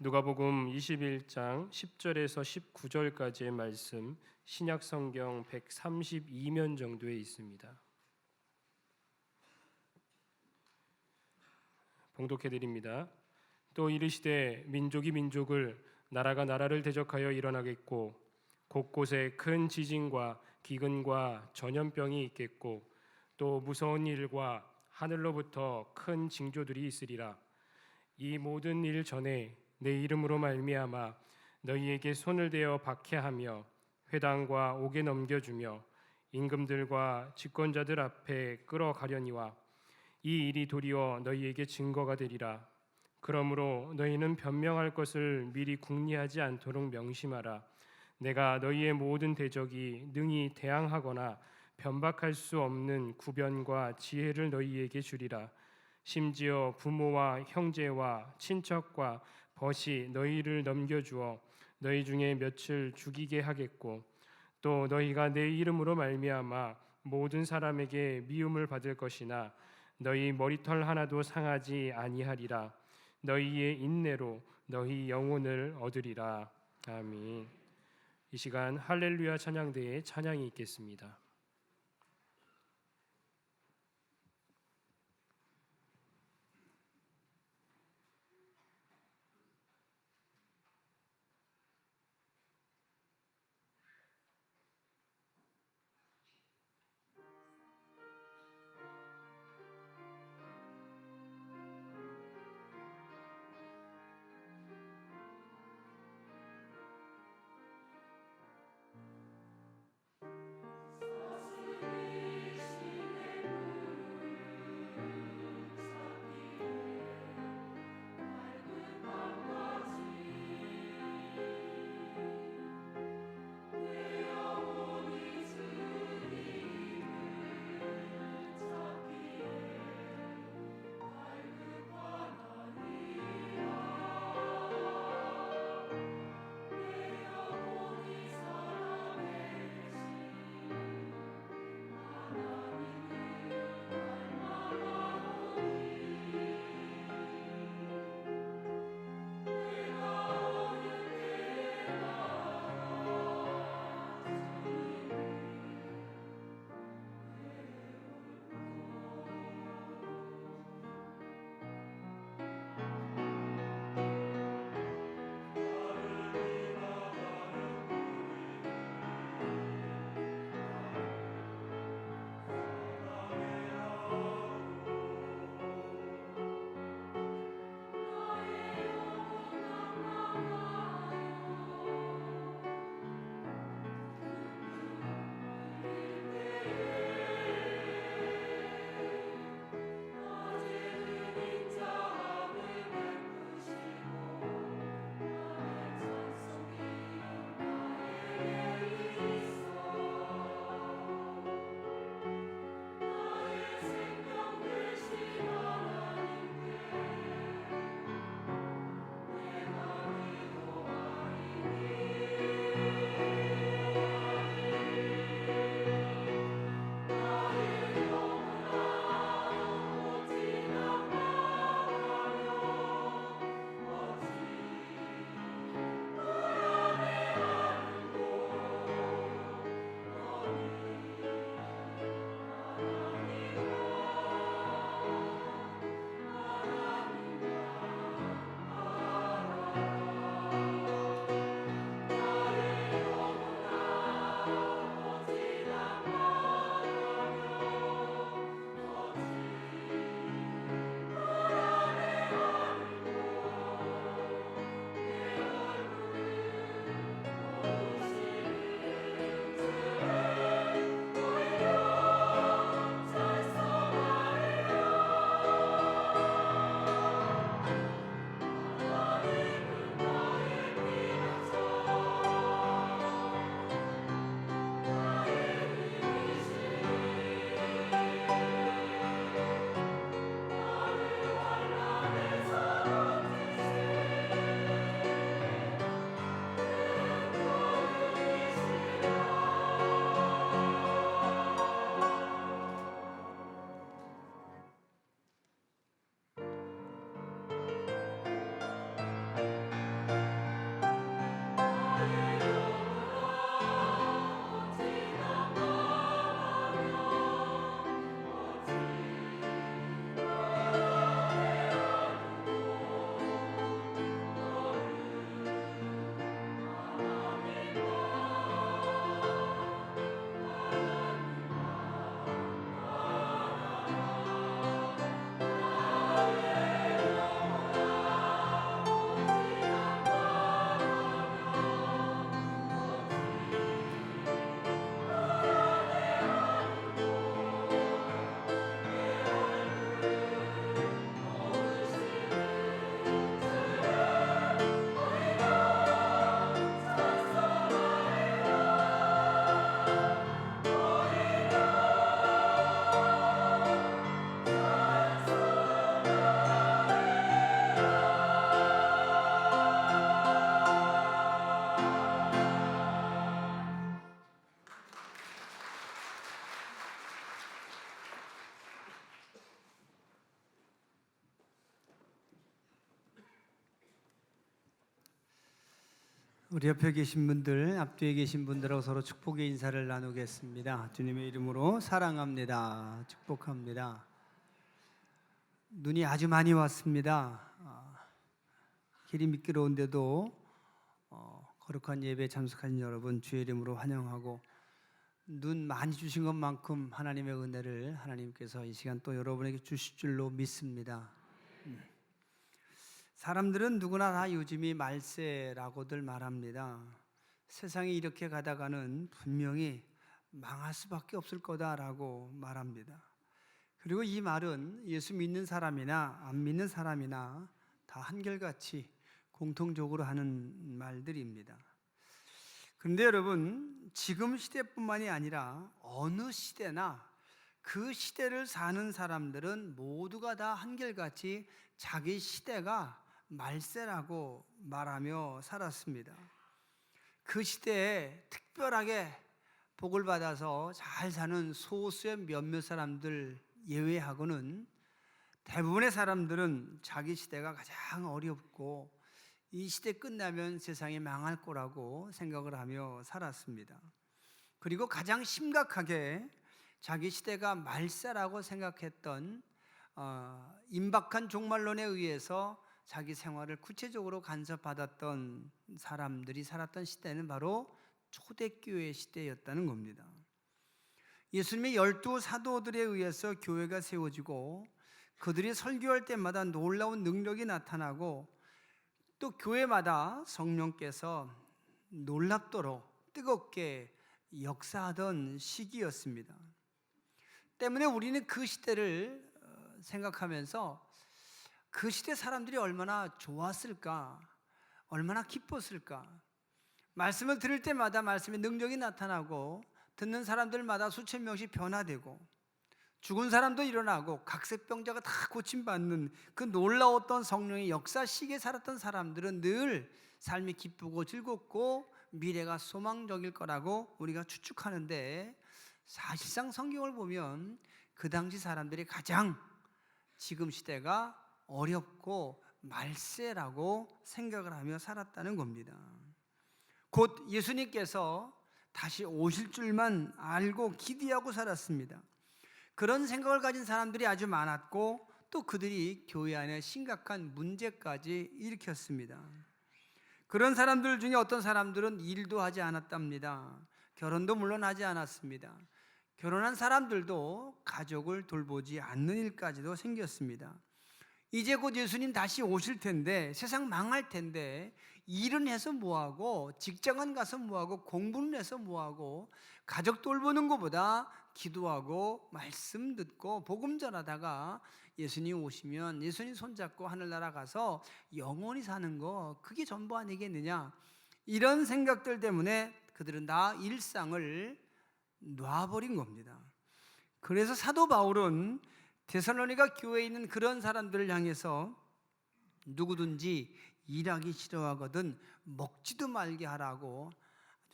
누가복음 21장 10절에서 19절까지의 말씀 신약 성경 132면 정도에 있습니다. 봉독해 드립니다. 또 이르시되 민족이 민족을 나라가 나라를 대적하여 일어나겠고 곳곳에 큰 지진과 기근과 전염병이 있겠고 또 무서운 일과 하늘로부터 큰 징조들이 있으리라. 이 모든 일 전에 내 이름으로 말미암아 너희에게 손을 대어 박해하며 회당과 옥에 넘겨주며 임금들과 집권자들 앞에 끌어가려니와 이 일이 도리어 너희에게 증거가 되리라. 그러므로 너희는 변명할 것을 미리 궁리하지 않도록 명심하라. 내가 너희의 모든 대적이 능히 대항하거나 변박할 수 없는 구변과 지혜를 너희에게 주리라. 심지어 부모와 형제와 친척과 벗이 너희를 넘겨주어 너희 중에 몇을 죽이게 하겠고 또 너희가 내 이름으로 말미암아 모든 사람에게 미움을 받을 것이나 너희 머리털 하나도 상하지 아니하리라. 너희의 인내로 너희 영혼을 얻으리라. 아멘. 이 시간 할렐루야 찬양대에 찬양이 있겠습니다. 우리 옆에 계신 분들, 앞뒤에 계신 분들하고 서로 축복의 인사를 나누겠습니다. 주님의 이름으로 사랑합니다. 축복합니다. 눈이 아주 많이 왔습니다. 길이 미끄러운데도 거룩한 예배에 참석하신 여러분 주의 이름으로 환영하고, 눈 많이 주신 것만큼 하나님의 은혜를 하나님께서 이 시간 또 여러분에게 주실 줄로 믿습니다. 사람들은 누구나 다 요즘이 말세라고들 말합니다. 세상이 이렇게 가다가는 분명히 망할 수밖에 없을 거다라고 말합니다. 그리고 이 말은 예수 믿는 사람이나 안 믿는 사람이나 다 한결같이 공통적으로 하는 말들입니다. 그런데 여러분, 지금 시대뿐만이 아니라 어느 시대나 그 시대를 사는 사람들은 모두가 다 한결같이 자기 시대가 말세라고 말하며 살았습니다. 그 시대에 특별하게 복을 받아서 잘 사는 소수의 몇몇 사람들 예외하고는 대부분의 사람들은 자기 시대가 가장 어렵고 이 시대 끝나면 세상이 망할 거라고 생각을 하며 살았습니다. 그리고 가장 심각하게 자기 시대가 말세라고 생각했던 임박한 종말론에 의해서 자기 생활을 구체적으로 간섭받았던 사람들이 살았던 시대는 바로 초대교회 시대였다는 겁니다. 예수님의 12 사도들에 의해서 교회가 세워지고 그들이 설교할 때마다 놀라운 능력이 나타나고 또 교회마다 성령께서 놀랍도록 뜨겁게 역사하던 시기였습니다. 때문에 우리는 그 시대를 생각하면서 그 시대 사람들이 얼마나 좋았을까, 얼마나 기뻤을까. 말씀을 들을 때마다 말씀의 능력이 나타나고 듣는 사람들마다 수천 명씩 변화되고 죽은 사람도 일어나고 각색병자가 다 고침받는 그 놀라웠던 성령의 역사 시기에 살았던 사람들은 늘 삶이 기쁘고 즐겁고 미래가 소망적일 거라고 우리가 추측하는데, 사실상 성경을 보면 그 당시 사람들이 가장 지금 시대가 어렵고 말세라고 생각을 하며 살았다는 겁니다. 곧 예수님께서 다시 오실 줄만 알고 기대하고 살았습니다. 그런 생각을 가진 사람들이 아주 많았고 또 그들이 교회 안에 심각한 문제까지 일으켰습니다. 그런 사람들 중에 어떤 사람들은 일도 하지 않았답니다. 결혼도 물론 하지 않았습니다. 결혼한 사람들도 가족을 돌보지 않는 일까지도 생겼습니다. 이제 곧 예수님 다시 오실 텐데, 세상 망할 텐데 일은 해서 뭐하고, 직장은 가서 뭐하고, 공부는 해서 뭐하고, 가족 돌보는 것보다 기도하고 말씀 듣고 복음 전하다가 예수님 오시면 예수님 손잡고 하늘나라 가서 영원히 사는 거, 그게 전부 아니겠느냐, 이런 생각들 때문에 그들은 다 일상을 놔버린 겁니다. 그래서 사도 바울은 데살로니가 교회에 있는 그런 사람들을 향해서 누구든지 일하기 싫어하거든 먹지도 말게 하라고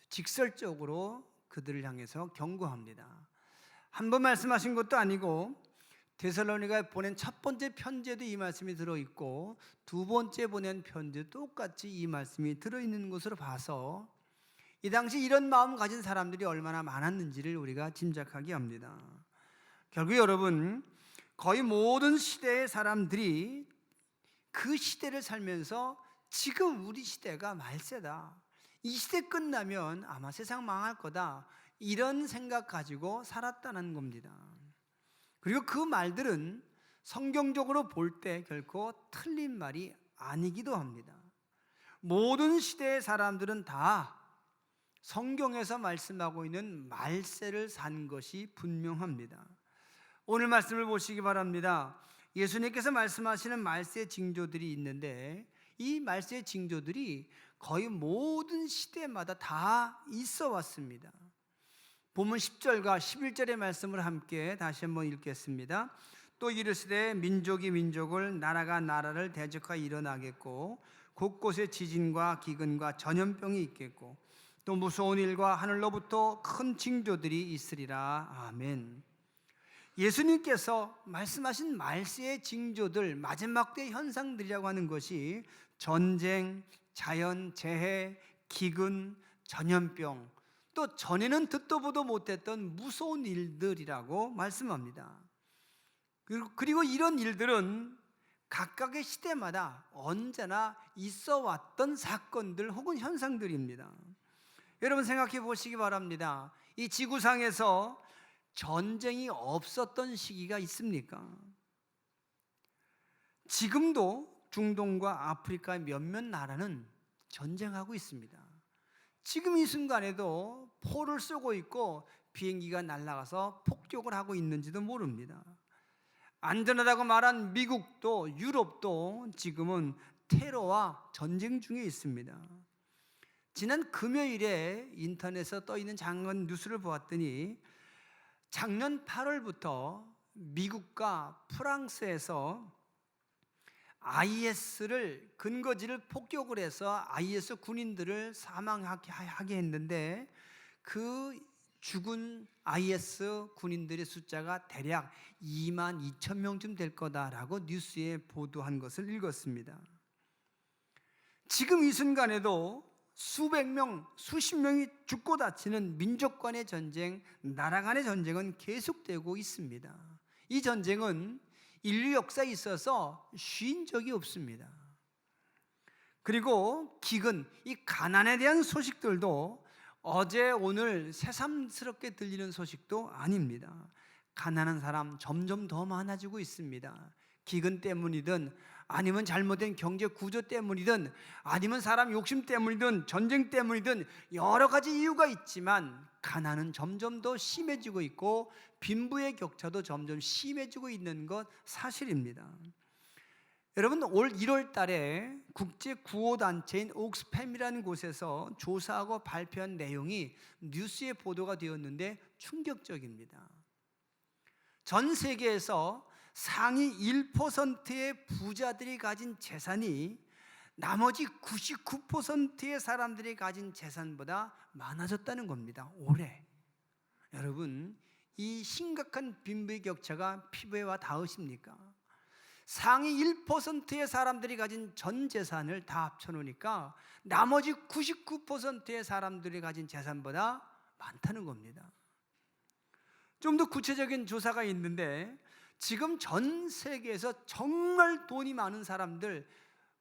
직설적으로 그들을 향해서 경고합니다. 한 번 말씀하신 것도 아니고 데살로니가에 보낸 첫 번째 편지에도 이 말씀이 들어있고 두 번째 보낸 편지도 똑같이 이 말씀이 들어있는 것으로 봐서 이 당시 이런 마음 가진 사람들이 얼마나 많았는지를 우리가 짐작하게 합니다. 결국 여러분, 거의 모든 시대의 사람들이 그 시대를 살면서 지금 우리 시대가 말세다, 이 시대 끝나면 아마 세상 망할 거다, 이런 생각 가지고 살았다는 겁니다. 그리고 그 말들은 성경적으로 볼 때 결코 틀린 말이 아니기도 합니다. 모든 시대의 사람들은 다 성경에서 말씀하고 있는 말세를 산 것이 분명합니다. 오늘 말씀을 보시기 바랍니다. 예수님께서 말씀하시는 말세의 징조들이 있는데 이 말세의 징조들이 거의 모든 시대마다 다 있어 왔습니다. 본문 10절과 11절의 말씀을 함께 다시 한번 읽겠습니다. 또 이르시되 민족이 민족을, 나라가 나라를 대적하여 일어나겠고 곳곳에 지진과 기근과 전염병이 있겠고 또 무서운 일과 하늘로부터 큰 징조들이 있으리라. 아멘. 예수님께서 말씀하신 말세의 징조들, 마지막 때 현상들이라고 하는 것이 전쟁, 자연재해, 기근, 전염병, 또 전에는 듣도 보도 못했던 무서운 일들이라고 말씀합니다. 그리고 이런 일들은 각각의 시대마다 언제나 있어 왔던 사건들 혹은 현상들입니다. 여러분 생각해 보시기 바랍니다. 이 지구상에서 전쟁이 없었던 시기가 있습니까? 지금도 중동과 아프리카의 몇몇 나라는 전쟁하고 있습니다. 지금 이 순간에도 포를 쏘고 있고 비행기가 날아가서 폭격을 하고 있는지도 모릅니다. 안전하다고 말한 미국도 유럽도 지금은 테러와 전쟁 중에 있습니다. 지난 금요일에 인터넷에 떠 있는 장관 뉴스를 보았더니 작년 8월부터 미국과 프랑스에서 IS를 근거지를 폭격을 해서 IS 군인들을 사망하게 했는데 그 죽은 IS 군인들의 숫자가 대략 2만 2천 명쯤 될 거다라고 뉴스에 보도한 것을 읽었습니다. 지금 이 순간에도 수백 명, 수십 명이 죽고 다치는 민족 간의 전쟁, 나라 간의 전쟁은 계속되고 있습니다. 이 전쟁은 인류 역사에 있어서 쉰 적이 없습니다. 그리고 기근, 이 가난에 대한 소식들도 어제 오늘 새삼스럽게 들리는 소식도 아닙니다. 가난한 사람 점점 더 많아지고 있습니다. 기근 때문이든 아니면 잘못된 경제 구조 때문이든 아니면 사람 욕심 때문이든 전쟁 때문이든 여러 가지 이유가 있지만 가난은 점점 더 심해지고 있고 빈부의 격차도 점점 심해지고 있는 것 사실입니다. 여러분 올 1월 달에 국제 구호단체인 옥스팸이라는 곳에서 조사하고 발표한 내용이 뉴스에 보도가 되었는데 충격적입니다. 전 세계에서 상위 1%의 부자들이 가진 재산이 나머지 99%의 사람들이 가진 재산보다 많아졌다는 겁니다. 올해. 여러분 이 심각한 빈부의 격차가 피부에 와 닿으십니까? 상위 1%의 사람들이 가진 전 재산을 다 합쳐놓으니까 나머지 99%의 사람들이 가진 재산보다 많다는 겁니다. 좀 더 구체적인 조사가 있는데 지금 전 세계에서 정말 돈이 많은 사람들,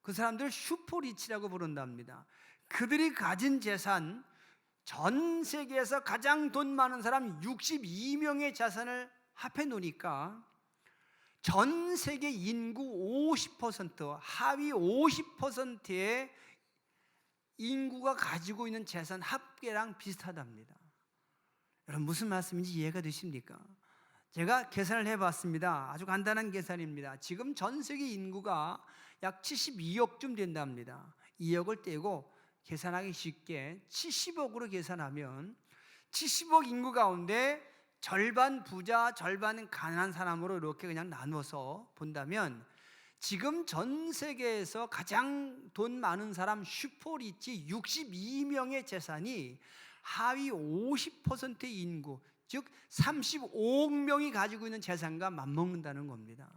그 사람들 슈퍼리치라고 부른답니다. 그들이 가진 재산, 전 세계에서 가장 돈 많은 사람 62명의 자산을 합해 놓으니까 전 세계 인구 50%, 하위 50%의 인구가 가지고 있는 재산 합계랑 비슷하답니다. 여러분 무슨 말씀인지 이해가 되십니까? 제가 계산을 해봤습니다. 아주 간단한 계산입니다. 지금 전 세계 인구가 약 72억쯤 된답니다. 2억을 떼고 계산하기 쉽게 70억으로 계산하면 70억 인구 가운데 절반 부자, 절반 가난한 사람으로 이렇게 그냥 나눠서 본다면 지금 전 세계에서 가장 돈 많은 사람 슈퍼리치 62명의 재산이 하위 50%의 인구, 즉 35억 명이 가지고 있는 재산과 맞먹는다는 겁니다.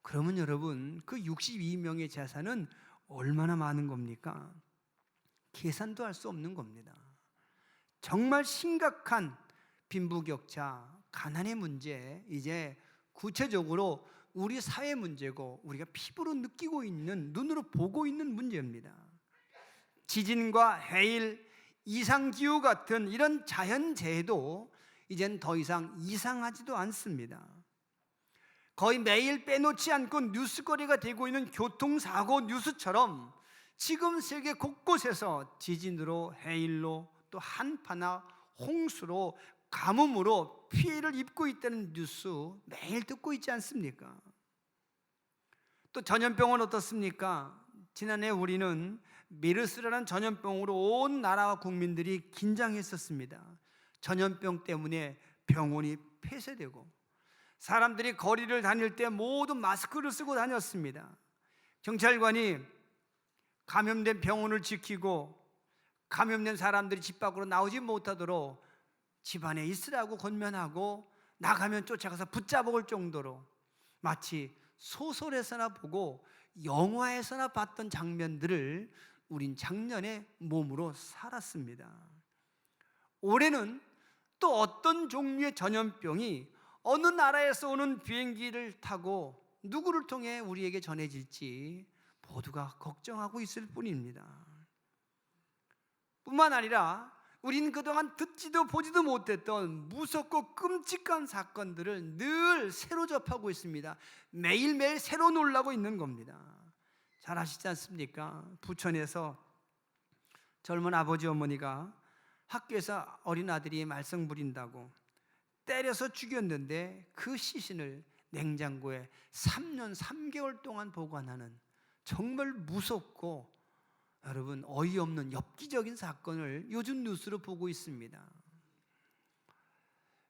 그러면 여러분 그 62명의 재산은 얼마나 많은 겁니까? 계산도 할 수 없는 겁니다. 정말 심각한 빈부격차, 가난의 문제, 이제 구체적으로 우리 사회 문제고 우리가 피부로 느끼고 있는, 눈으로 보고 있는 문제입니다. 지진과 해일, 이상기후 같은 이런 자연재해도 이젠 더 이상 이상하지도 않습니다. 거의 매일 빼놓지 않고 뉴스거리가 되고 있는 교통사고 뉴스처럼 지금 세계 곳곳에서 지진으로, 해일로, 또 한파나 홍수로, 가뭄으로 피해를 입고 있다는 뉴스 매일 듣고 있지 않습니까? 또 전염병은 어떻습니까? 지난해 우리는 메르스라는 전염병으로 온 나라와 국민들이 긴장했었습니다. 전염병 때문에 병원이 폐쇄되고 사람들이 거리를 다닐 때 모두 마스크를 쓰고 다녔습니다. 경찰관이 감염된 병원을 지키고 감염된 사람들이 집 밖으로 나오지 못하도록 집 안에 있으라고 권면하고 나가면 쫓아가서 붙잡아올 정도로 마치 소설에서나 보고 영화에서나 봤던 장면들을 우린 작년에 몸으로 살았습니다. 올해는 또 어떤 종류의 전염병이 어느 나라에서 오는 비행기를 타고 누구를 통해 우리에게 전해질지 모두가 걱정하고 있을 뿐입니다. 뿐만 아니라 우린 그동안 듣지도 보지도 못했던 무섭고 끔찍한 사건들을 늘 새로 접하고 있습니다. 매일매일 새로 놀라고 있는 겁니다. 잘 아시지 않습니까? 부천에서 젊은 아버지 어머니가 학교에서 어린 아들이 말썽 부린다고 때려서 죽였는데 그 시신을 냉장고에 3년 3개월 동안 보관하는 정말 무섭고 여러분 어이없는 엽기적인 사건을 요즘 뉴스로 보고 있습니다.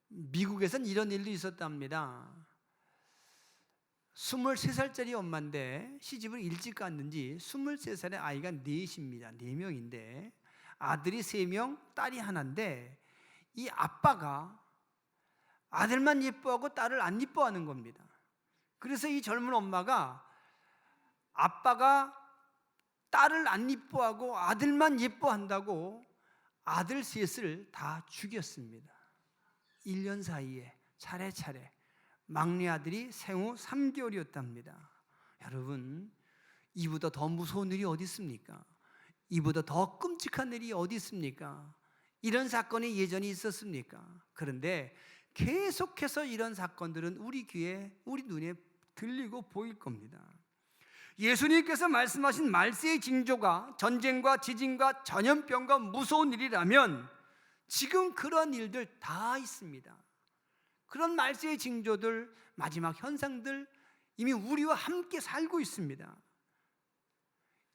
미국에선 이런 일도 있었답니다. 23살짜리 엄마인데 시집을 일찍 갔는지 23살의 아이가 넷입니다. 4명인데 아들이 3명, 딸이 하나인데 이 아빠가 아들만 예뻐하고 딸을 안 예뻐하는 겁니다. 그래서 이 젊은 엄마가 아빠가 딸을 안 예뻐하고 아들만 예뻐한다고 아들 셋을 다 죽였습니다. 1년 사이에 차례차례. 막내 아들이 생후 3개월이었답니다. 여러분, 이보다 더 무서운 일이 어디 있습니까? 이보다 더 끔찍한 일이 어디 있습니까? 이런 사건이 예전에 있었습니까? 그런데 계속해서 이런 사건들은 우리 귀에, 우리 눈에 들리고 보일 겁니다. 예수님께서 말씀하신 말세의 징조가 전쟁과 지진과 전염병과 무서운 일이라면 지금 그런 일들 다 있습니다. 그런 말세의 징조들, 마지막 현상들 이미 우리와 함께 살고 있습니다.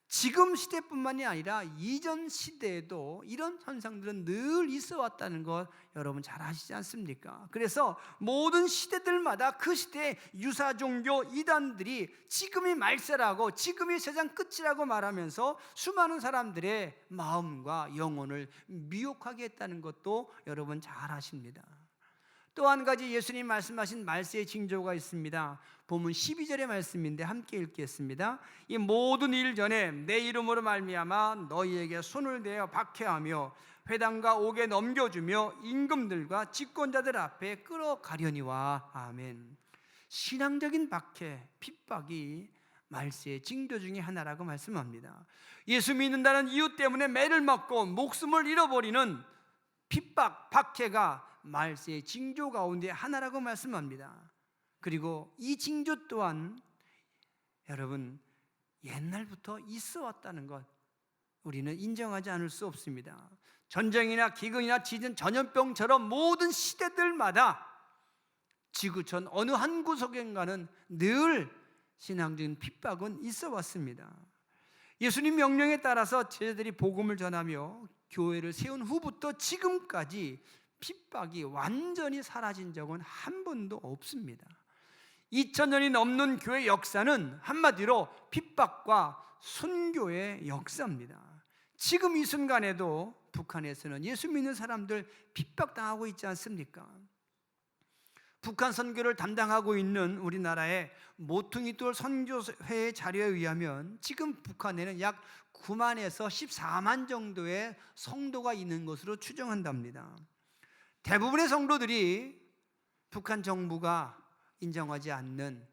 지금 시대뿐만이 아니라 이전 시대에도 이런 현상들은 늘 있어 왔다는 것 여러분 잘 아시지 않습니까? 그래서 모든 시대들마다 그 시대의 유사종교 이단들이 지금이 말세라고 지금이 세상 끝이라고 말하면서 수많은 사람들의 마음과 영혼을 미혹하게 했다는 것도 여러분 잘 아십니다. 또 한 가지 예수님 말씀하신 말세의 징조가 있습니다. 본문 12절의 말씀인데 함께 읽겠습니다. 이 모든 일 전에 내 이름으로 말미암아 너희에게 손을 대어 박해하며 회당과 옥에 넘겨주며 임금들과 집권자들 앞에 끌어가려니와. 아멘. 신앙적인 박해, 핍박이 말세의 징조 중에 하나라고 말씀합니다. 예수 믿는다는 이유 때문에 매를 맞고 목숨을 잃어버리는 핍박, 박해가 말세의 징조 가운데 하나라고 말씀합니다. 그리고 이 징조 또한 여러분 옛날부터 있어 왔다는 것 우리는 인정하지 않을 수 없습니다. 전쟁이나 기근이나 지진, 전염병처럼 모든 시대들마다 지구촌 어느 한 구석인가는 늘 신앙적인 핍박은 있어 왔습니다. 예수님 명령에 따라서 제자들이 복음을 전하며 교회를 세운 후부터 지금까지 핍박이 완전히 사라진 적은 한 번도 없습니다. 2000년이 넘는 교회 역사는 한마디로 핍박과 순교의 역사입니다. 지금 이 순간에도 북한에서는 예수 믿는 사람들 핍박당하고 있지 않습니까? 북한 선교를 담당하고 있는 우리나라의 모퉁이돌 선교회의 자료에 의하면 지금 북한에는 약 9만에서 14만 정도의 성도가 있는 것으로 추정한답니다. 대부분의 성도들이 북한 정부가 인정하지 않는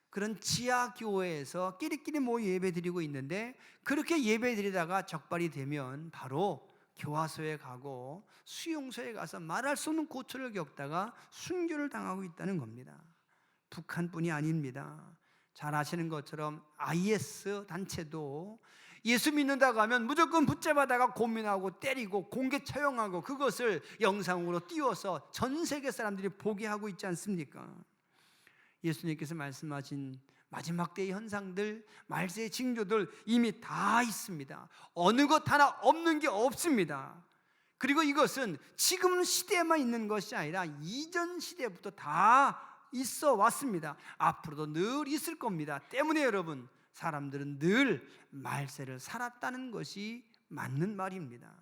그런 지하교회에서 끼리끼리 모여 예배드리고 있는데 그렇게 예배드리다가 적발이 되면 바로 교화소에 가고 수용소에 가서 말할 수 없는 고초를 겪다가 순교를 당하고 있다는 겁니다. 북한뿐이 아닙니다. 잘 아시는 것처럼 IS 단체도 예수 믿는다고 하면 무조건 붙잡아다가 고민하고 때리고 공개 처형하고 그것을 영상으로 띄워서 전 세계 사람들이 보게 하고 있지 않습니까? 예수님께서 말씀하신 마지막 때의 현상들, 말세의 징조들 이미 다 있습니다. 어느 것 하나 없는 게 없습니다. 그리고 이것은 지금 시대에만 있는 것이 아니라 이전 시대부터 다 있어 왔습니다. 앞으로도 늘 있을 겁니다. 때문에 여러분 사람들은 늘 말세를 살았다는 것이 맞는 말입니다.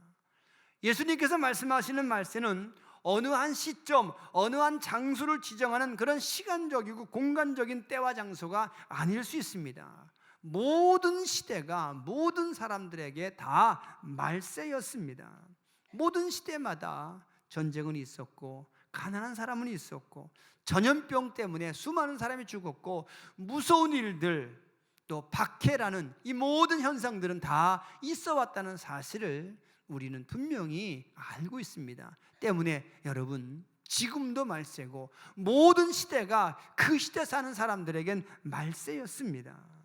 예수님께서 말씀하시는 말세는 어느 한 시점, 어느 한 장소를 지정하는 그런 시간적이고 공간적인 때와 장소가 아닐 수 있습니다. 모든 시대가 모든 사람들에게 다 말세였습니다. 모든 시대마다 전쟁은 있었고 가난한 사람은 있었고 전염병 때문에 수많은 사람이 죽었고 무서운 일들, 또 박해라는 이 모든 현상들은 다 있어 왔다는 사실을 우리는 분명히 알고 있습니다. 때문에 여러분, 지금도 말세고 모든 시대가 그 시대 사는 사람들에겐 말세였습니다.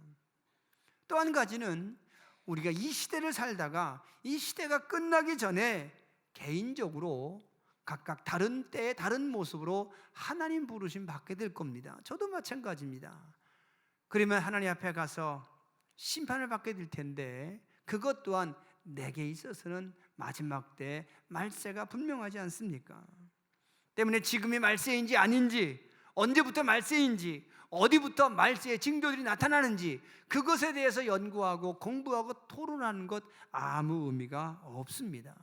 또 한 가지는 우리가 이 시대를 살다가 이 시대가 끝나기 전에 개인적으로 각각 다른 때에 다른 모습으로 하나님 부르심 받게 될 겁니다. 저도 마찬가지입니다. 그러면 하나님 앞에 가서 심판을 받게 될 텐데 그것 또한 내게 있어서는 마지막 때 말세가 분명하지 않습니까? 때문에 지금이 말세인지 아닌지, 언제부터 말세인지, 어디부터 말세의 징조들이 나타나는지 그것에 대해서 연구하고 공부하고 토론하는 것 아무 의미가 없습니다.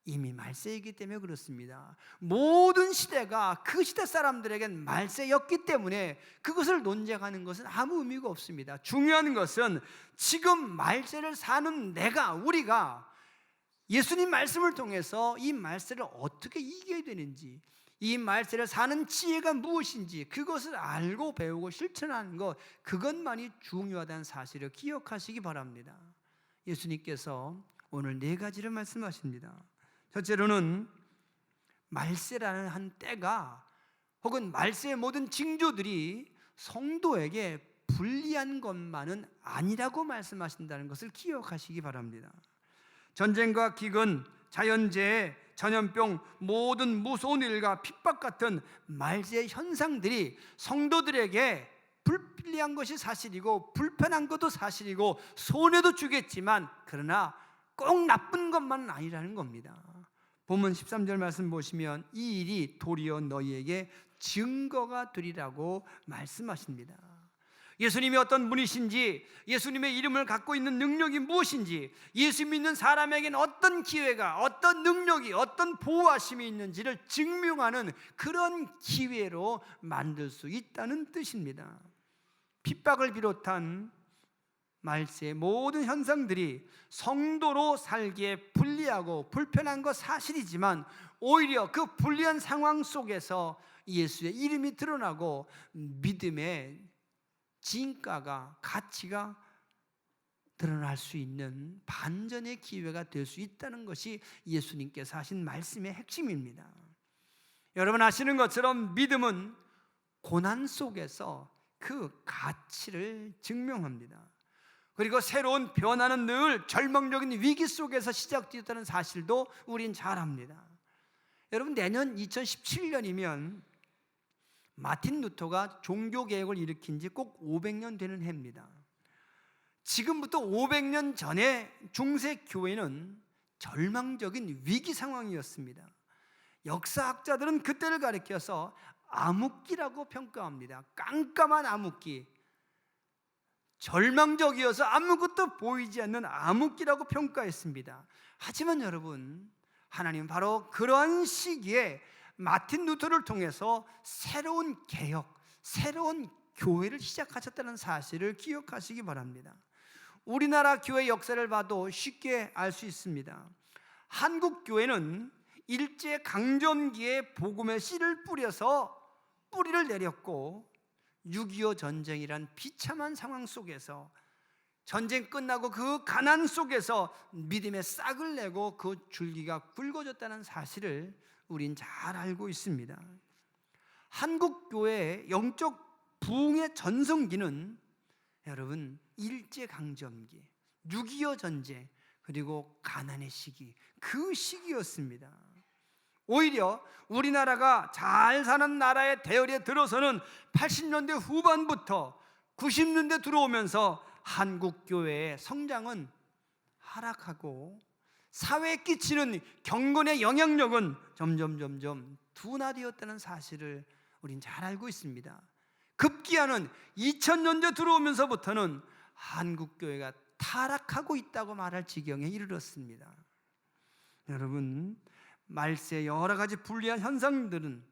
이미 말세이기 때문에 그렇습니다. 모든 시대가 그 시대 사람들에겐 말세였기 때문에 그것을 논쟁하는 것은 아무 의미가 없습니다. 중요한 것은 지금 말세를 사는 우리가 예수님 말씀을 통해서 이 말세를 어떻게 이겨야 되는지, 이 말세를 사는 지혜가 무엇인지 그것을 알고 배우고 실천하는 것, 그것만이 중요하다는 사실을 기억하시기 바랍니다. 예수님께서 오늘 4가지를 말씀하십니다. 첫째로는 말세라는 한 때가 혹은 말세의 모든 징조들이 성도에게 불리한 것만은 아니라고 말씀하신다는 것을 기억하시기 바랍니다. 전쟁과 기근, 자연재해, 전염병, 모든 무서운 일과 핍박 같은 말세의 현상들이 성도들에게 불리한 것이 사실이고 불편한 것도 사실이고 손해도 주겠지만 그러나 꼭 나쁜 것만은 아니라는 겁니다. 본문 13절 말씀 보시면 이 일이 도리어 너희에게 증거가 되리라고 말씀하십니다. 예수님이 어떤 분이신지, 예수님의 이름을 갖고 있는 능력이 무엇인지, 예수 믿는 사람에게는 어떤 기회가, 어떤 능력이, 어떤 보호하심이 있는지를 증명하는 그런 기회로 만들 수 있다는 뜻입니다. 핍박을 비롯한 말세의 모든 현상들이 성도로 살기에 불리하고 불편한 것 사실이지만 오히려 그 불리한 상황 속에서 예수의 이름이 드러나고 믿음의 진가가, 가치가 드러날 수 있는 반전의 기회가 될 수 있다는 것이 예수님께서 하신 말씀의 핵심입니다. 여러분 아시는 것처럼 믿음은 고난 속에서 그 가치를 증명합니다. 그리고 새로운 변화는 늘 절망적인 위기 속에서 시작되었다는 사실도 우린 잘 압니다. 여러분 내년 2017년이면 마틴 루터가 종교개혁을 일으킨 지 꼭 500년 되는 해입니다. 지금부터 500년 전에 중세 교회는 절망적인 위기 상황이었습니다. 역사학자들은 그때를 가리켜서 암흑기라고 평가합니다. 깜깜한 암흑기, 절망적이어서 아무것도 보이지 않는 암흑기라고 평가했습니다. 하지만 여러분, 하나님 바로 그러한 시기에 마틴 루터를 통해서 새로운 개혁, 새로운 교회를 시작하셨다는 사실을 기억하시기 바랍니다. 우리나라 교회 역사를 봐도 쉽게 알 수 있습니다. 한국 교회는 일제 강점기에 복음의 씨를 뿌려서 뿌리를 내렸고 6.25 전쟁이란 비참한 상황 속에서 전쟁 끝나고 그 가난 속에서 믿음의 싹을 내고 그 줄기가 굵어졌다는 사실을 우린 잘 알고 있습니다. 한국 교회의 영적 부흥의 전성기는 여러분 일제강점기, 6.25 전쟁, 그리고 가난의 시기, 그 시기였습니다. 오히려 우리나라가 잘 사는 나라의 대열에 들어서는 80년대 후반부터 90년대 들어오면서 한국 교회의 성장은 하락하고 사회에 끼치는 경건의 영향력은 점점 둔화되었다는 사실을 우린 잘 알고 있습니다. 급기야는 2000년대 들어오면서부터는 한국 교회가 타락하고 있다고 말할 지경에 이르렀습니다. 여러분, 말세의 여러 가지 불리한 현상들은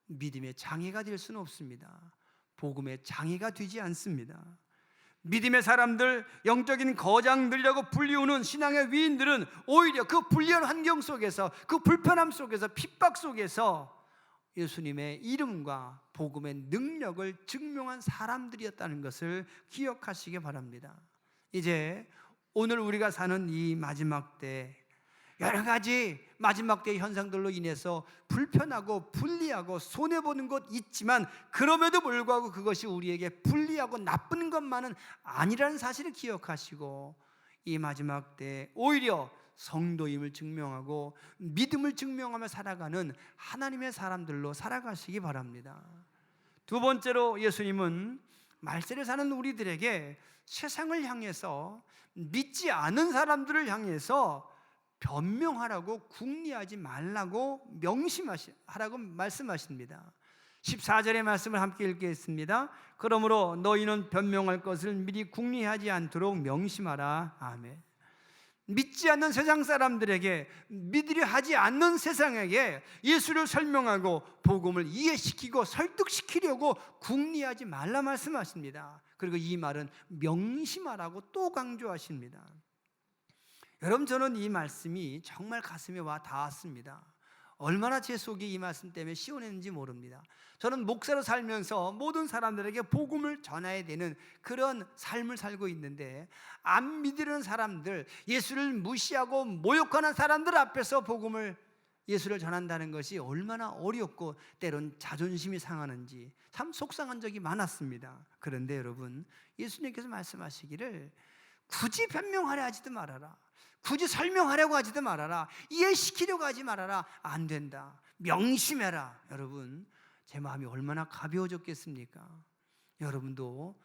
믿음의 장애가 될 수는 없습니다. 복음의 장애가 되지 않습니다. 믿음의 사람들, 영적인 거장들이라고 불리우는 신앙의 위인들은 오히려 그 불리한 환경 속에서, 그 불편함 속에서, 핍박 속에서 예수님의 이름과 복음의 능력을 증명한 사람들이었다는 것을 기억하시기 바랍니다. 이제 오늘 우리가 사는 이 마지막 때, 여러 가지 마지막 때의 현상들로 인해서 불편하고 불리하고 손해보는 것 있지만, 그럼에도 불구하고 그것이 우리에게 불리하고 나쁜 것만은 아니라는 사실을 기억하시고, 이 마지막 때 오히려 성도임을 증명하고 믿음을 증명하며 살아가는 하나님의 사람들로 살아가시기 바랍니다. 두 번째로 예수님은 말세를 사는 우리들에게 세상을 향해서, 믿지 않은 사람들을 향해서 변명하라고, 궁리하지 말라고 명심하라고 말씀하십니다. 14절의 말씀을 함께 읽겠습니다. 그러므로 너희는 변명할 것을 미리 궁리하지 않도록 명심하라. 아멘. 믿지 않는 세상 사람들에게, 믿으려 하지 않는 세상에게 예수를 설명하고 복음을 이해시키고 설득시키려고 궁리하지 말라 말씀하십니다. 그리고 이 말은 명심하라고 또 강조하십니다. 여러분, 저는 이 말씀이 정말 가슴에 와 닿았습니다. 얼마나 제 속이 이 말씀 때문에 시원했는지 모릅니다. 저는 목사로 살면서 모든 사람들에게 복음을 전해야 되는 그런 삶을 살고 있는데, 안 믿으려는 사람들, 예수를 무시하고 모욕하는 사람들 앞에서 예수를 전한다는 것이 얼마나 어렵고 때론 자존심이 상하는지 참 속상한 적이 많았습니다. 그런데 여러분, 예수님께서 말씀하시기를 굳이 변명하려 하지도 말아라, 굳이 설명하려고 하지도 말아라, 이해시키려고 하지 말아라. 안 된다. 명심해라. 여러분, 제 마음이 얼마나 가벼워졌겠습니까? 여러분도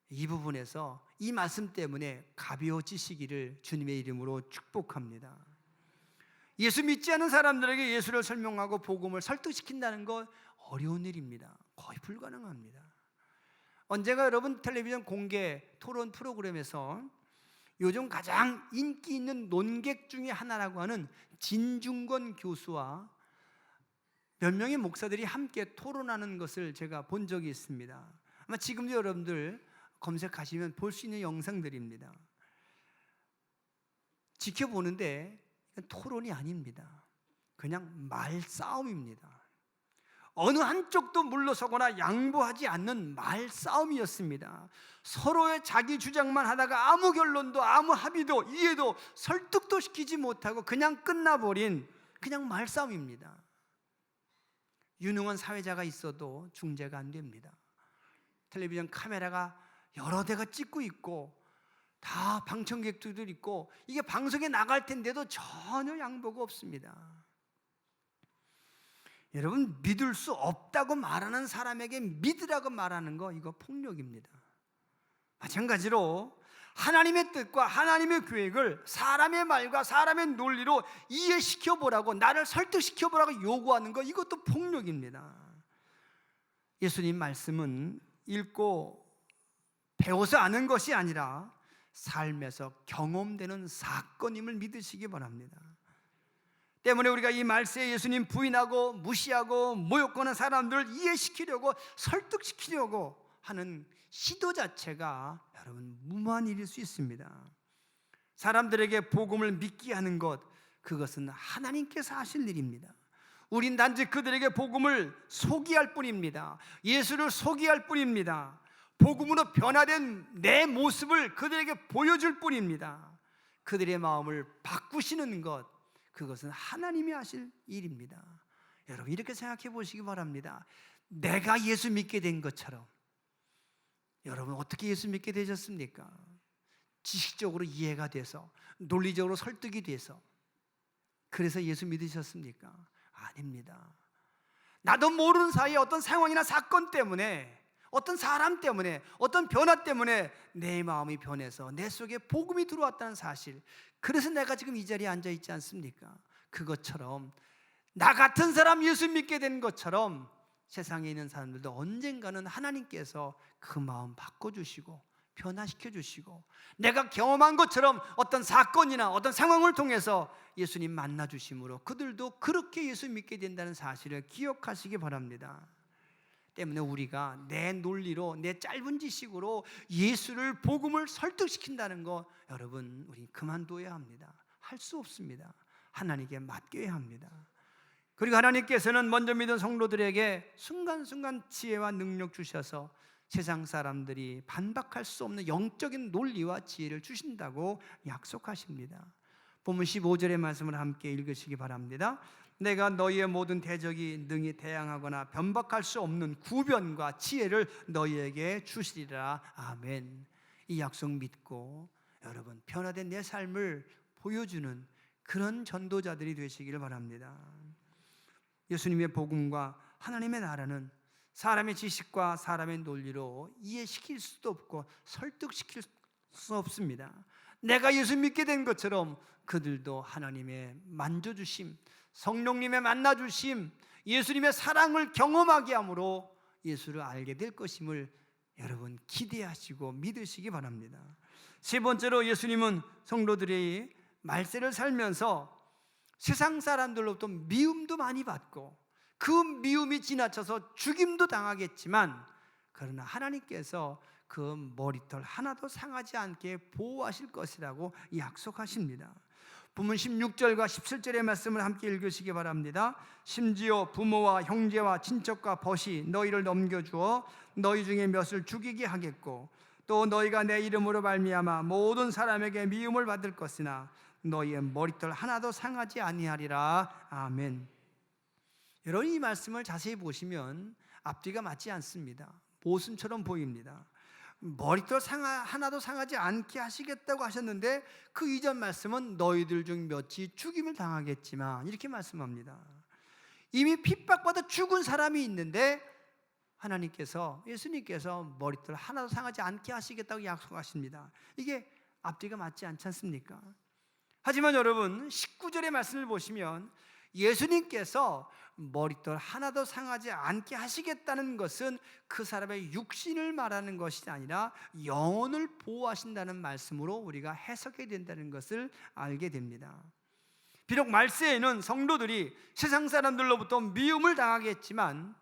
이 부분에서 이 말씀 때문에 가벼워지시기를 주님의 이름으로 축복합니다. 예수 믿지 않은 사람들에게 예수를 설명하고 복음을 설득시킨다는 것 어려운 일입니다. 거의 불가능합니다. 언젠가 여러분 텔레비전 공개 토론 프로그램에서 요즘 가장 인기 있는 논객 중에 하나라고 하는 진중권 교수와 몇 명의 목사들이 함께 토론하는 것을 제가 본 적이 있습니다. 아마 지금도 여러분들 검색하시면 볼 수 있는 영상들입니다. 지켜보는데 토론이 아닙니다. 그냥 말싸움입니다. 어느 한쪽도 물러서거나 양보하지 않는 말싸움이었습니다. 서로의 자기 주장만 하다가 아무 결론도, 아무 합의도, 이해도, 설득도 시키지 못하고 그냥 끝나버린 그냥 말싸움입니다. 유능한 사회자가 있어도 중재가 안 됩니다. 텔레비전 카메라가 여러 대가 찍고 있고 다 방청객들도 있고 이게 방송에 나갈 텐데도 전혀 양보가 없습니다. 여러분, 믿을 수 없다고 말하는 사람에게 믿으라고 말하는 거, 이거 폭력입니다. 마찬가지로 하나님의 뜻과 하나님의 계획을 사람의 말과 사람의 논리로 이해시켜보라고, 나를 설득시켜보라고 요구하는 거, 이것도 폭력입니다. 예수님 말씀은 읽고 배워서 아는 것이 아니라 삶에서 경험되는 사건임을 믿으시기 바랍니다. 때문에 우리가 이 말세에 예수님 부인하고 무시하고 모욕하는 사람들을 이해시키려고, 설득시키려고 하는 시도 자체가 여러분 무모한 일일 수 있습니다. 사람들에게 복음을 믿게 하는 것, 그것은 하나님께서 하실 일입니다. 우린 단지 그들에게 복음을 소개할 뿐입니다. 예수를 소개할 뿐입니다. 복음으로 변화된 내 모습을 그들에게 보여줄 뿐입니다. 그들의 마음을 바꾸시는 것, 그것은 하나님이 하실 일입니다. 여러분, 이렇게 생각해 보시기 바랍니다. 내가 예수 믿게 된 것처럼 여러분 어떻게 예수 믿게 되셨습니까? 지식적으로 이해가 돼서, 논리적으로 설득이 돼서 그래서 예수 믿으셨습니까? 아닙니다. 나도 모르는 사이에 어떤 상황이나 사건 때문에, 어떤 사람 때문에, 어떤 변화 때문에 내 마음이 변해서 내 속에 복음이 들어왔다는 사실, 그래서 내가 지금 이 자리에 앉아 있지 않습니까? 그것처럼 나 같은 사람 예수 믿게 된 것처럼 세상에 있는 사람들도 언젠가는 하나님께서 그 마음 바꿔주시고 변화시켜주시고, 내가 경험한 것처럼 어떤 사건이나 어떤 상황을 통해서 예수님 만나주심으로 그들도 그렇게 예수 믿게 된다는 사실을 기억하시기 바랍니다. 때문에 우리가 내 논리로, 내 짧은 지식으로 예수를, 복음을 설득시킨다는 거 여러분 우리 그만둬야 합니다. 할 수 없습니다. 하나님께 맡겨야 합니다. 그리고 하나님께서는 먼저 믿은 성도들에게 순간순간 지혜와 능력 주셔서 세상 사람들이 반박할 수 없는 영적인 논리와 지혜를 주신다고 약속하십니다. 본문 15절의 말씀을 함께 읽으시기 바랍니다. 내가 너희의 모든 대적이 능히 대항하거나 변박할 수 없는 구변과 지혜를 너희에게 주시리라. 아멘. 이 약속 믿고 여러분 변화된 내 삶을 보여주는 그런 전도자들이 되시기를 바랍니다. 예수님의 복음과 하나님의 나라는 사람의 지식과 사람의 논리로 이해시킬 수도 없고 설득시킬 수 없습니다. 내가 예수 믿게 된 것처럼 그들도 하나님의 만져주심, 성령님의 만나주심, 예수님의 사랑을 경험하게 함으로 예수를 알게 될 것임을 여러분 기대하시고 믿으시기 바랍니다. 세 번째로 예수님은 성도들이 말세를 살면서 세상 사람들로부터 미움도 많이 받고 그 미움이 지나쳐서 죽임도 당하겠지만 그러나 하나님께서 그 머리털 하나도 상하지 않게 보호하실 것이라고 약속하십니다. 본문 16절과 17절의 말씀을 함께 읽으시기 바랍니다. 심지어 부모와 형제와 친척과 벗이 너희를 넘겨주어 너희 중에 몇을 죽이게 하겠고 또 너희가 내 이름으로 말미암아 모든 사람에게 미움을 받을 것이나 너희의 머리털 하나도 상하지 아니하리라. 아멘. 여러분 이 말씀을 자세히 보시면 앞뒤가 맞지 않습니다. 모순처럼 보입니다. 머리털 하나도 상하지 않게 하시겠다고 하셨는데 그 이전 말씀은 너희들 중 몇이 죽임을 당하겠지만 이렇게 말씀합니다. 이미 핍박받아 죽은 사람이 있는데 하나님께서, 예수님께서 머리털 하나도 상하지 않게 하시겠다고 약속하십니다. 이게 앞뒤가 맞지 않지 않습니까? 하지만 여러분 19절의 말씀을 보시면 예수님께서 머리털 하나도 상하지 않게 하시겠다는 것은 그 사람의 육신을 말하는 것이 아니라 영혼을 보호하신다는 말씀으로 우리가 해석해야 된다는 것을 알게 됩니다. 비록 말세에는 성도들이 세상 사람들로부터 미움을 당하겠지만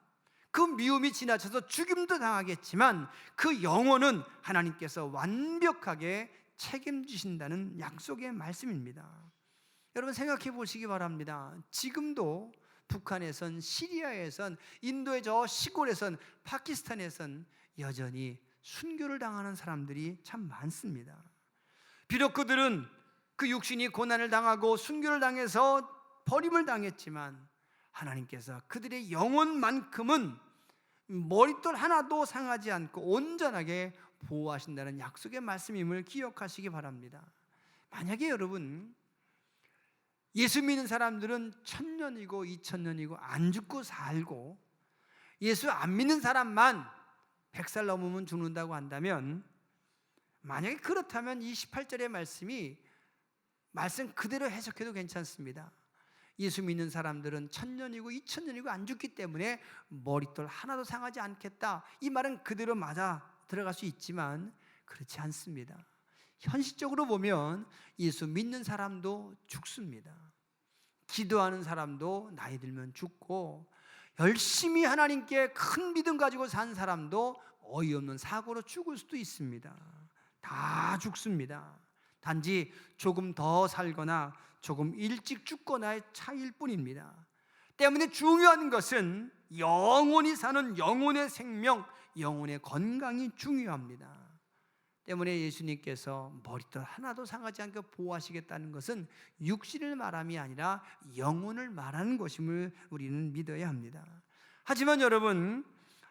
그 미움이 지나쳐서 죽임도 당하겠지만 그 영혼은 하나님께서 완벽하게 책임지신다는 약속의 말씀입니다. 여러분 생각해 보시기 바랍니다. 지금도 북한에선, 시리아에선, 인도의 저 시골에선, 파키스탄에선 여전히 순교를 당하는 사람들이 참 많습니다. 비록 그들은 그 육신이 고난을 당하고 순교를 당해서 버림을 당했지만 하나님께서 그들의 영혼만큼은 머리털 하나도 상하지 않고 온전하게 보호하신다는 약속의 말씀임을 기억하시기 바랍니다. 만약에 여러분 예수 믿는 사람들은 1000년이고 2000년이고 안 죽고 살고 예수 안 믿는 사람만 100살 넘으면 죽는다고 한다면 만약에 그렇다면 이 18절의 말씀이 말씀 그대로 해석해도 괜찮습니다. 예수 믿는 사람들은 1000년이고 2000년이고 안 죽기 때문에 머리털 하나도 상하지 않겠다, 이 말은 그대로 맞아 들어갈 수 있지만 그렇지 않습니다. 현실적으로 보면 예수 믿는 사람도 죽습니다. 기도하는 사람도 나이 들면 죽고 열심히 하나님께 큰 믿음 가지고 산 사람도 어이없는 사고로 죽을 수도 있습니다. 다 죽습니다. 단지 조금 더 살거나 조금 일찍 죽거나의 차이일 뿐입니다. 때문에 중요한 것은 영원히 사는 영혼의 생명, 영혼의 건강이 중요합니다. 때문에 예수님께서 머리털 하나도 상하지 않게 보호하시겠다는 것은 육신을 말함이 아니라 영혼을 말하는 것임을 우리는 믿어야 합니다. 하지만 여러분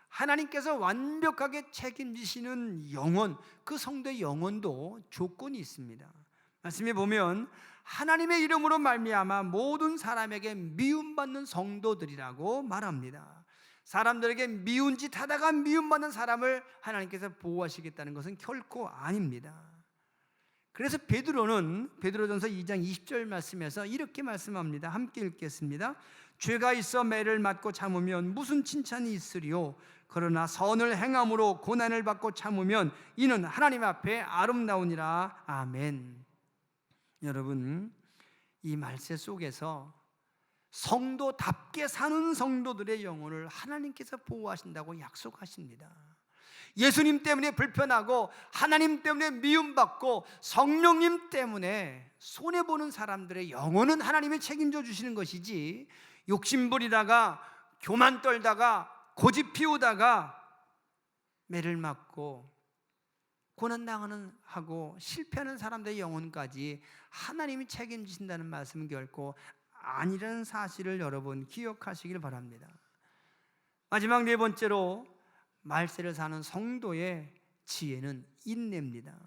하나님께서 완벽하게 책임지시는 영혼, 그 성도의 영혼도 조건이 있습니다. 말씀에 보면 하나님의 이름으로 말미암아 모든 사람에게 미움받는 성도들이라고 말합니다. 사람들에게 미운 짓 하다가 미움받는 사람을 하나님께서 보호하시겠다는 것은 결코 아닙니다. 그래서 베드로전서 2장 20절 말씀에서 이렇게 말씀합니다. 함께 읽겠습니다. 죄가 있어 매를 맞고 참으면 무슨 칭찬이 있으리요? 그러나 선을 행함으로 고난을 받고 참으면 이는 하나님 앞에 아름다우니라. 아멘. 여러분 이 말세 속에서 성도답게 사는 성도들의 영혼을 하나님께서 보호하신다고 약속하십니다. 예수님 때문에 불편하고 하나님 때문에 미움받고 성령님 때문에 손해보는 사람들의 영혼은 하나님이 책임져 주시는 것이지, 욕심부리다가 교만 떨다가 고집 피우다가 매를 맞고 고난당하는 하고 실패하는 사람들의 영혼까지 하나님이 책임지신다는 말씀은 결코 아니라는 사실을 여러분 기억하시길 바랍니다. 마지막 네 번째로 말세를 사는 성도의 지혜는 인내입니다.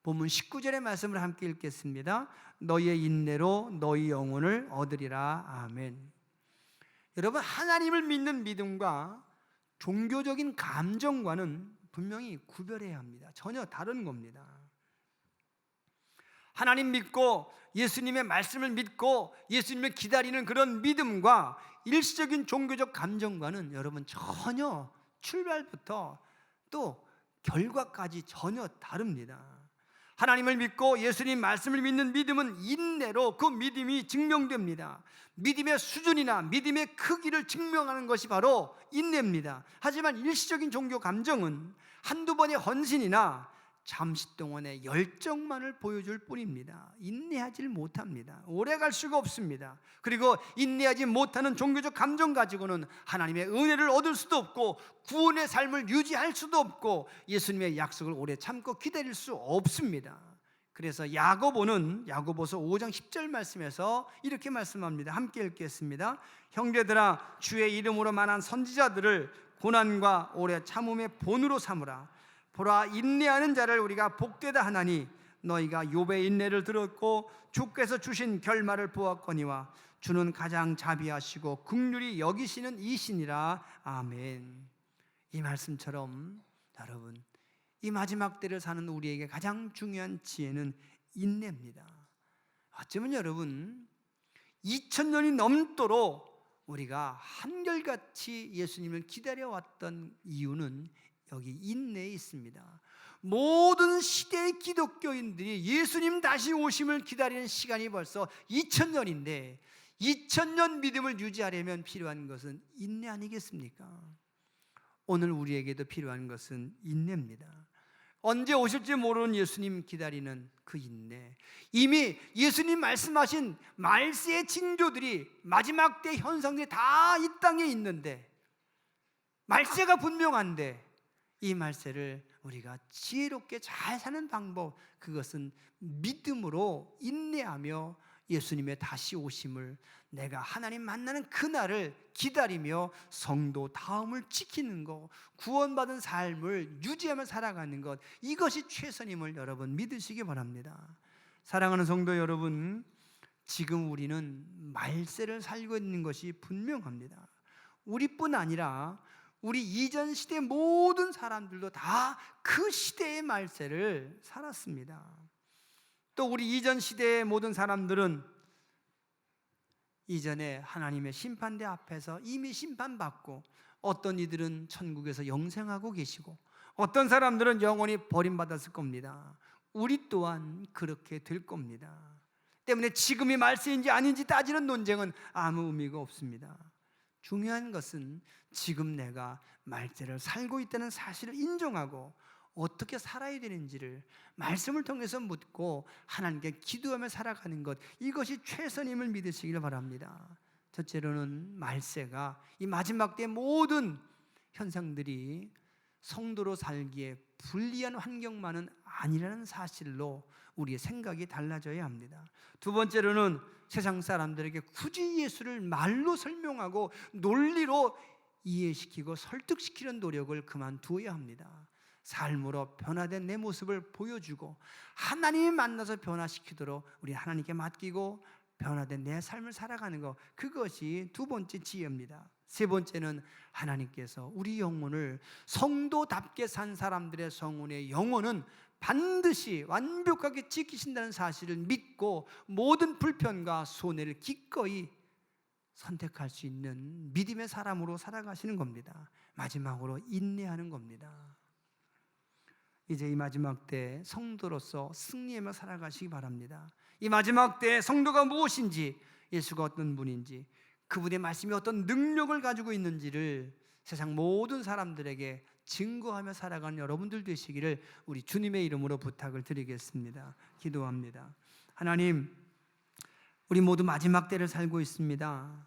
본문 19절의 말씀을 함께 읽겠습니다. 너희의 인내로 너희 영혼을 얻으리라. 아멘. 여러분, 하나님을 믿는 믿음과 종교적인 감정과는 분명히 구별해야 합니다. 전혀 다른 겁니다. 하나님 믿고 예수님의 말씀을 믿고 예수님을 기다리는 그런 믿음과 일시적인 종교적 감정과는 여러분 전혀 출발부터 또 결과까지 전혀 다릅니다. 하나님을 믿고 예수님 말씀을 믿는 믿음은 인내로 그 믿음이 증명됩니다. 믿음의 수준이나 믿음의 크기를 증명하는 것이 바로 인내입니다. 하지만 일시적인 종교 감정은 한두 번의 헌신이나 잠시 동안의 열정만을 보여줄 뿐입니다. 인내하지 못합니다. 오래 갈 수가 없습니다. 그리고 인내하지 못하는 종교적 감정 가지고는 하나님의 은혜를 얻을 수도 없고 구원의 삶을 유지할 수도 없고 예수님의 약속을 오래 참고 기다릴 수 없습니다. 그래서 야고보서 5장 10절 말씀에서 이렇게 말씀합니다. 함께 읽겠습니다. 형제들아, 주의 이름으로 만한 선지자들을 고난과 오래 참음의 본으로 삼으라. 보라, 인내하는 자를 우리가 복되다 하나니 너희가 욥의 인내를 들었고 주께서 주신 결말을 보았거니와 주는 가장 자비하시고 긍휼히 여기시는 이시니라. 아멘. 이 말씀처럼 여러분, 이 마지막 때를 사는 우리에게 가장 중요한 지혜는 인내입니다. 어쩌면 여러분 2000년이 넘도록 우리가 한결같이 예수님을 기다려왔던 이유는 여기 인내에 있습니다. 모든 시대의 기독교인들이 예수님 다시 오심을 기다리는 시간이 벌써 2000년인데 2000년 믿음을 유지하려면 필요한 것은 인내 아니겠습니까? 오늘 우리에게도 필요한 것은 인내입니다. 언제 오실지 모르는 예수님 기다리는 그 인내, 이미 예수님 말씀하신 말세의 징조들이 마지막 때 현상들이 다 이 땅에 있는데 말세가 분명한데 이 말세를 우리가 지혜롭게 잘 사는 방법, 그것은 믿음으로 인내하며 예수님의 다시 오심을, 내가 하나님 만나는 그날을 기다리며 성도 다음을 지키는 것, 구원받은 삶을 유지하며 살아가는 것, 이것이 최선임을 여러분 믿으시기 바랍니다. 사랑하는 성도 여러분, 지금 우리는 말세를 살고 있는 것이 분명합니다. 우리뿐 아니라 우리 이전 시대 모든 사람들도 다 그 시대의 말세를 살았습니다. 또 우리 이전 시대의 모든 사람들은 이전에 하나님의 심판대 앞에서 이미 심판받고, 어떤 이들은 천국에서 영생하고 계시고 어떤 사람들은 영원히 버림받았을 겁니다. 우리 또한 그렇게 될 겁니다. 때문에 지금이 말세인지 아닌지 따지는 논쟁은 아무 의미가 없습니다. 중요한 것은 지금 내가 말세를 살고 있다는 사실을 인정하고 어떻게 살아야 되는지를 말씀을 통해서 묻고 하나님께 기도하며 살아가는 것, 이것이 최선임을 믿으시길 바랍니다. 첫째로는 말세가, 이 마지막 때 모든 현상들이 성도로 살기에 불리한 환경만은 아니라는 사실로 우리의 생각이 달라져야 합니다. 두 번째로는 세상 사람들에게 굳이 예수를 말로 설명하고 논리로 이해시키고 설득시키는 노력을 그만두어야 합니다. 삶으로 변화된 내 모습을 보여주고 하나님이 만나서 변화시키도록 우리 하나님께 맡기고 변화된 내 삶을 살아가는 것, 그것이 두 번째 지혜입니다. 세 번째는 하나님께서 우리 영혼을, 성도답게 산 사람들의 성혼의 영혼은 반드시 완벽하게 지키신다는 사실을 믿고 모든 불편과 손해를 기꺼이 선택할 수 있는 믿음의 사람으로 살아가시는 겁니다. 마지막으로 인내하는 겁니다. 이제 이 마지막 때 성도로서 승리하며 살아가시기 바랍니다. 이 마지막 때 성도가 무엇인지, 예수가 어떤 분인지, 그분의 말씀이 어떤 능력을 가지고 있는지를 세상 모든 사람들에게 증거하며 살아가는 여러분들 되시기를 우리 주님의 이름으로 부탁을 드리겠습니다. 기도합니다. 하나님, 우리 모두 마지막 때를 살고 있습니다.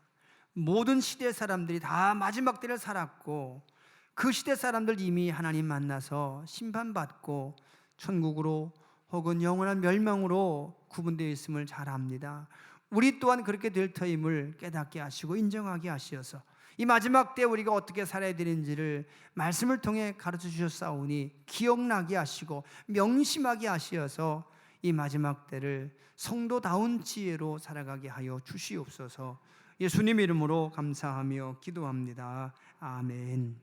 모든 시대 사람들이 다 마지막 때를 살았고 그 시대 사람들 이미 하나님 만나서 심판받고 천국으로 혹은 영원한 멸망으로 구분되어 있음을 잘 압니다. 우리 또한 그렇게 될 터임을 깨닫게 하시고 인정하게 하시어서 이 마지막 때 우리가 어떻게 살아야 되는지를 말씀을 통해 가르쳐 주셨사오니 기억나게 하시고 명심하게 하시어서 이 마지막 때를 성도다운 지혜로 살아가게 하여 주시옵소서. 예수님 이름으로 감사하며 기도합니다. 아멘.